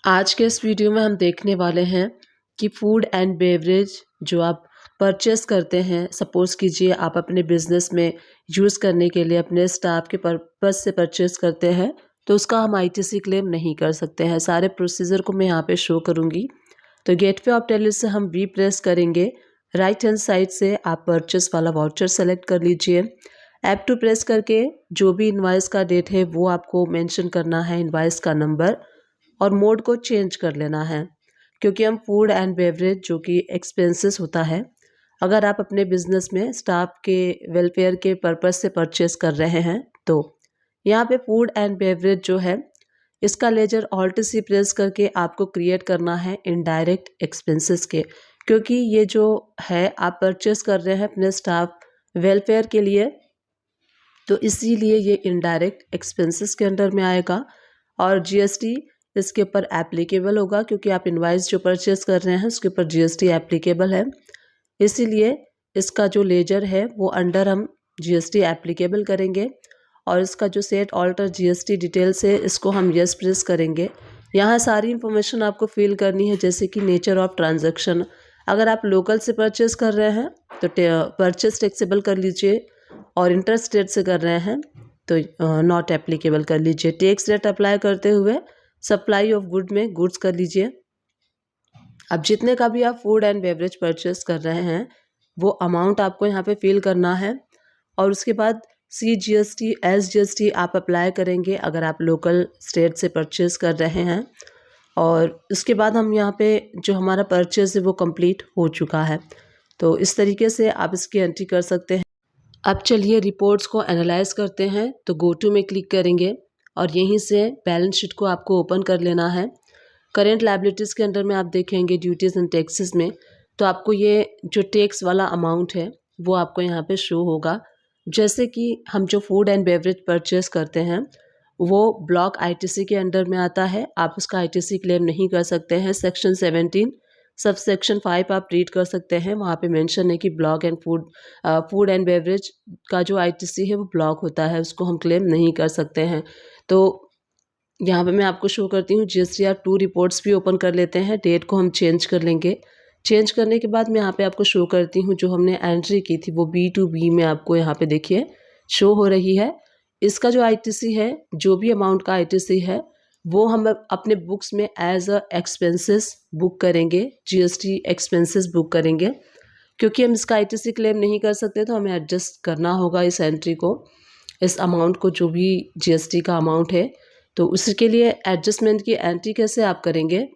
आज के इस वीडियो में हम देखने वाले हैं कि फूड एंड बेवरेज जो आप परचेस करते हैं, सपोज़ कीजिए आप अपने बिज़नेस में यूज़ करने के लिए अपने स्टाफ के पर्पस से परचेस करते हैं, तो उसका हम आईटीसी क्लेम नहीं कर सकते हैं। सारे प्रोसीजर को मैं यहाँ पे शो करूँगी। तो गेटवे ऑफ टेली से हम बी प्रेस करेंगे। राइट हैंड साइड से आप परचेस वाला वाउचर सेलेक्ट कर लीजिए। F2 प्रेस करके जो भी इनवॉइस का डेट है वो आपको मेंशन करना है, इनवॉइस का नंबर, और मोड को चेंज कर लेना है, क्योंकि हम फूड एंड बेवरेज जो कि एक्सपेंसेस होता है, अगर आप अपने बिजनेस में स्टाफ के वेलफेयर के पर्पस से परचेस कर रहे हैं तो यहाँ पे फूड एंड बेवरेज जो है इसका लेजर ऑल्ट सी प्रेस करके आपको क्रिएट करना है इनडायरेक्ट एक्सपेंसेस के, क्योंकि ये जो है आप परचेस कर रहे हैं अपने स्टाफ वेलफेयर के लिए, तो इसीलिए ये इनडायरेक्ट एक्सपेंसेस के अंडर में आएगा और जीएसटी इसके ऊपर एप्लीकेबल होगा, क्योंकि आप इनवाइस जो परचेस कर रहे हैं उसके ऊपर जीएसटी एप्लीकेबल है। इसीलिए इसका जो लेजर है वो अंडर हम जीएसटी एप्लीकेबल करेंगे और इसका जो सेट ऑल्टर जीएसटी डिटेल्स है इसको हम यस प्रेस करेंगे। यहाँ सारी इन्फॉर्मेशन आपको फिल करनी है, जैसे कि नेचर ऑफ ट्रांजैक्शन। अगर आप लोकल से परचेस कर रहे हैं तो परचेस टैक्सेबल कर लीजिए, और इंटर स्टेट से कर रहे हैं तो नॉट एप्लीकेबल कर लीजिए। टैक्स रेट अप्लाई करते हुए सप्लाई ऑफ गुड में गुड्स कर लीजिए। अब जितने का भी आप फूड एंड बेवरेज परचेस कर रहे हैं वो अमाउंट आपको यहाँ पे फिल करना है, और उसके बाद CGST SGST आप अप्लाई करेंगे अगर आप लोकल स्टेट से परचेस कर रहे हैं। और उसके बाद हम यहाँ पे जो हमारा परचेस है वो कंप्लीट हो चुका है, तो इस तरीके से आप इसकी एंट्री कर सकते हैं। अब चलिए रिपोर्ट्स को एनालाइज करते हैं। तो गो टू में क्लिक करेंगे और यहीं से बैलेंस शीट को आपको ओपन कर लेना है। करेंट लायबिलिटीज़ के अंदर में आप देखेंगे ड्यूटीज़ एंड टैक्सेस में, तो आपको ये जो टैक्स वाला अमाउंट है वो आपको यहाँ पे शो होगा। जैसे कि हम जो फूड एंड बेवरेज परचेस करते हैं वो ब्लॉक आईटीसी के अंडर में आता है, आप उसका आईटीसी क्लेम नहीं कर सकते हैं। सेक्शन 17 सब सेक्शन 5 आप रीड कर सकते हैं, वहाँ पे मेंशन है कि block and food and beverage का जो आईटीसी है वो ब्लॉक होता है, उसको हम क्लेम नहीं कर सकते हैं। तो यहाँ पे मैं आपको शो करती हूँ। GSTR 2 रिपोर्ट्स भी ओपन कर लेते हैं। डेट को हम चेंज कर लेंगे। चेंज करने के बाद मैं यहाँ पे आपको शो करती हूँ जो हमने एंट्री की थी वो B2B में आपको यहाँ पे देखिए शो हो रही है। इसका जो आईटीसी है, जो भी अमाउंट का आईटीसी है वो हम अपने बुक्स में एज अ एक्सपेंसेस बुक करेंगे, GST एक्सपेंसेस बुक करेंगे। क्योंकि हम इसका आईटीसी क्लेम नहीं कर सकते तो हमें एडजस्ट करना होगा इस एंट्री को, इस अमाउंट को, जो भी GST का अमाउंट है। तो उसके लिए एडजस्टमेंट की एंट्री कैसे आप करेंगे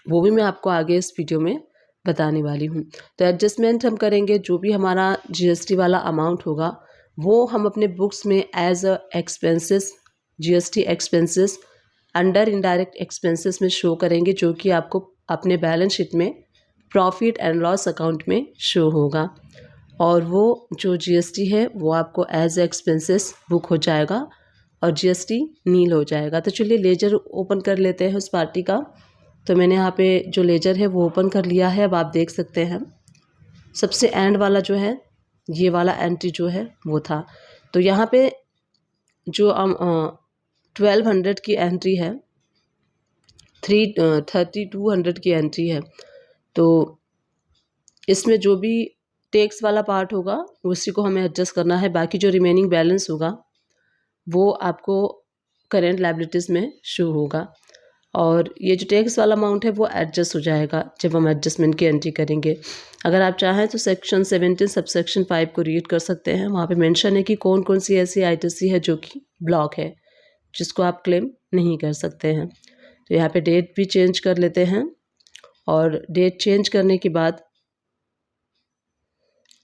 वो भी मैं आपको आगे इस वीडियो में बताने वाली हूँ। तो एडजस्टमेंट हम करेंगे, जो भी हमारा GST वाला अमाउंट होगा वो हम अपने बुक्स में as a expenses, GST expenses under indirect expenses में शो करेंगे, जो कि आपको अपने बैलेंस शीट में प्रॉफिट एंड लॉस अकाउंट में शो होगा। और वो जो GST है वो आपको एज एक्सपेंसेस बुक हो जाएगा और GST नील हो जाएगा। तो चलिए लेजर ओपन कर लेते हैं उस पार्टी का। तो मैंने यहाँ पे जो लेजर है वो ओपन कर लिया है। अब आप देख सकते हैं सबसे एंड वाला जो है ये वाला एंट्री जो है वो था। तो यहाँ पे जो 1200 की एंट्री है, 3200 की एंट्री है, तो इसमें जो भी टैक्स वाला पार्ट होगा उसी को हमें एडजस्ट करना है। बाकी जो रिमेनिंग बैलेंस होगा वो आपको करेंट लायबिलिटीज़ में शो होगा, और ये जो टैक्स वाला अमाउंट है वो एडजस्ट हो जाएगा जब हम एडजस्टमेंट की एंट्री करेंगे। अगर आप चाहें तो सेक्शन 17 सब सेक्शन 5 को रीड कर सकते हैं, वहाँ पे मेंशन है कि कौन कौन सी ऐसी आईटीसी है जो कि ब्लॉक है, जिसको आप क्लेम नहीं कर सकते हैं। तो यहाँ पे डेट भी चेंज कर लेते हैं, और डेट चेंज करने के बाद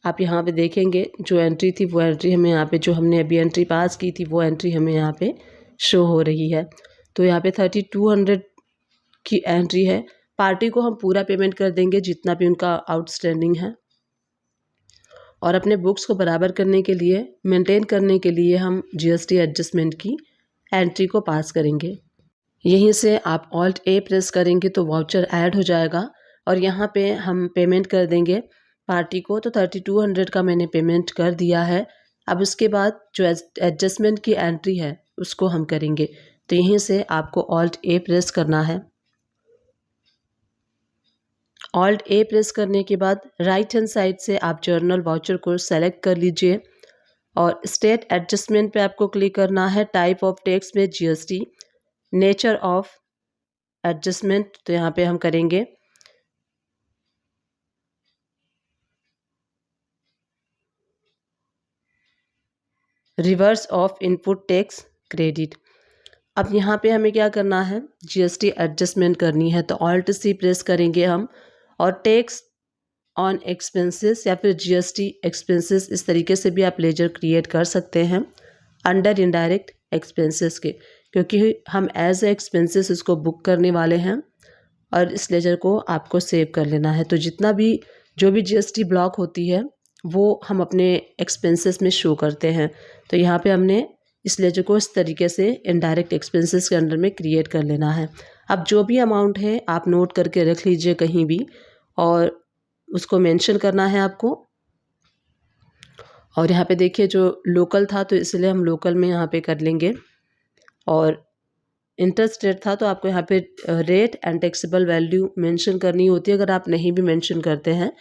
आप यहाँ पे देखेंगे जो एंट्री थी वो एंट्री हमें यहाँ पे, जो हमने अभी एंट्री पास की थी वो एंट्री हमें यहाँ पे शो हो रही है। तो यहाँ पे 3200 की एंट्री है। पार्टी को हम पूरा पेमेंट कर देंगे जितना भी उनका आउटस्टैंडिंग है, और अपने बुक्स को बराबर करने के लिए, मेंटेन करने के लिए हम GST एडजस्टमेंट की एंट्री को पास करेंगे। यहीं से आप ऑल्ट A प्रेस करेंगे तो वाउचर ऐड हो जाएगा, और यहाँ पे हम पेमेंट कर देंगे पार्टी को। तो 3200 का मैंने पेमेंट कर दिया है। अब उसके बाद जो एडजस्टमेंट की एंट्री है उसको हम करेंगे। तो यहीं से आपको ऑल्ट ए प्रेस करना है। ऑल्ट ए प्रेस करने के बाद राइट हैंड साइड से आप जर्नल वाउचर को सेलेक्ट कर लीजिए और स्टेट एडजस्टमेंट पे आपको क्लिक करना है। टाइप ऑफ टैक्स में जीएसटी, नेचर ऑफ एडजस्टमेंट तो यहाँ पे हम करेंगे reverse of input tax credit. अब यहाँ पे हमें क्या करना है, जीएसटी एडजस्टमेंट करनी है। तो ऑल्ट सी प्रेस करेंगे हम और टैक्स ऑन एक्सपेंसेस या फिर जीएसटी एक्सपेंसेस, इस तरीके से भी आप लेजर क्रिएट कर सकते हैं अंडर इनडायरेक्ट एक्सपेंसेस के, क्योंकि हम एज ए एक्सपेंसेस इसको बुक करने वाले हैं और इस लेजर को आपको सेव कर लेना है। तो जितना भी जो भी जीएसटी ब्लॉक होती है वो हम अपने एक्सपेंसेस में शो करते हैं। तो यहाँ पे हमने इस लेजर को इस तरीके से इनडायरेक्ट एक्सपेंसेस के अंडर में क्रिएट कर लेना है। अब जो भी अमाउंट है आप नोट करके रख लीजिए कहीं भी और उसको मेंशन करना है आपको। और यहाँ पे देखिए जो लोकल था तो इसलिए हम लोकल में यहाँ पे कर लेंगे और इंटरेस्ट रेट था तो आपको यहाँ पे rate and taxable value mention करनी होती है। अगर आप नहीं भी मेंशन करते हैं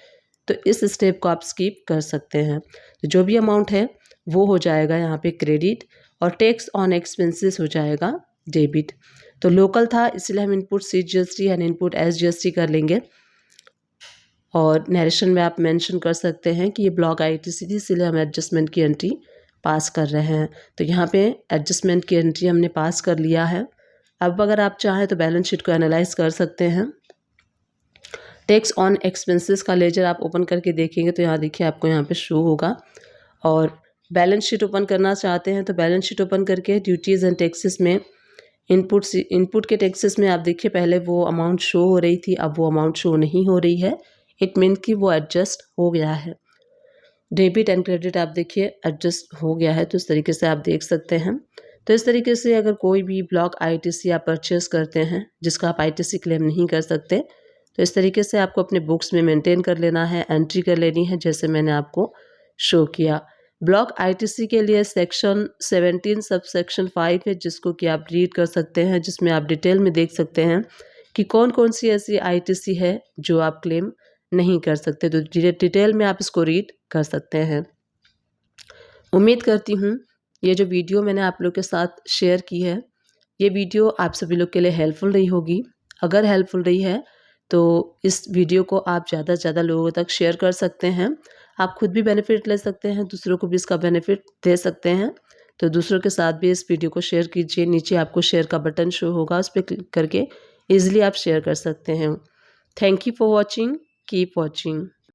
तो इस स्टेप को आप स्किप कर सकते हैं। तो जो भी अमाउंट है वो हो जाएगा यहाँ पे क्रेडिट और टैक्स ऑन एक्सपेंसेस हो जाएगा डेबिट। तो लोकल था इसलिए हम input C GST and input S GST कर लेंगे और नरेशन में आप मेंशन कर सकते हैं कि ये ब्लॉक आईटीसी थी इसलिए हम एडजस्टमेंट की एंट्री पास कर रहे हैं। तो यहाँ पे एडजस्टमेंट की एंट्री हमने पास कर लिया है। अब अगर आप चाहें तो बैलेंस शीट को एनालाइज कर सकते हैं। टैक्स ऑन एक्सपेंसेस का लेजर आप ओपन करके देखेंगे तो यहाँ देखिए आपको यहाँ पे शो होगा। और बैलेंस शीट ओपन करना चाहते हैं तो बैलेंस शीट ओपन करके ड्यूटीज़ एंड टैक्सेस में इनपुट के टैक्सेस में आप देखिए पहले वो अमाउंट शो हो रही थी, अब वो अमाउंट शो नहीं हो रही है। इट मीन कि वो एडजस्ट हो गया है। डेबिट एंड क्रेडिट आप देखिए एडजस्ट हो गया है, तो इस तरीके से आप देख सकते हैं। तो इस तरीके से अगर कोई भी ब्लॉक आईटीसी आप परचेस करते हैं जिसका आप आईटीसी क्लेम नहीं कर सकते, तो इस तरीके से आपको अपने बुक्स में मेंटेन कर लेना है, एंट्री कर लेनी है जैसे मैंने आपको शो किया। ब्लॉक आईटीसी के लिए सेक्शन 17 सब सेक्शन 5 है जिसको कि आप रीड कर सकते हैं, जिसमें आप डिटेल में देख सकते हैं कि कौन कौन सी ऐसी आईटीसी है जो आप क्लेम नहीं कर सकते। तो डिटेल में आप इसको रीड कर सकते हैं। उम्मीद करती हूँ ये जो वीडियो मैंने आप लोग के साथ शेयर की है ये वीडियो आप सभी लोग के लिए हेल्पफुल रही होगी। अगर हेल्पफुल रही है तो इस वीडियो को आप ज़्यादा से ज़्यादा लोगों तक शेयर कर सकते हैं। आप खुद भी बेनिफिट ले सकते हैं, दूसरों को भी इसका बेनिफिट दे सकते हैं। तो दूसरों के साथ भी इस वीडियो को शेयर कीजिए। नीचे आपको शेयर का बटन शो होगा, उस पर क्लिक करके ईजिली आप शेयर कर सकते हैं। Thank you for watching, keep watching.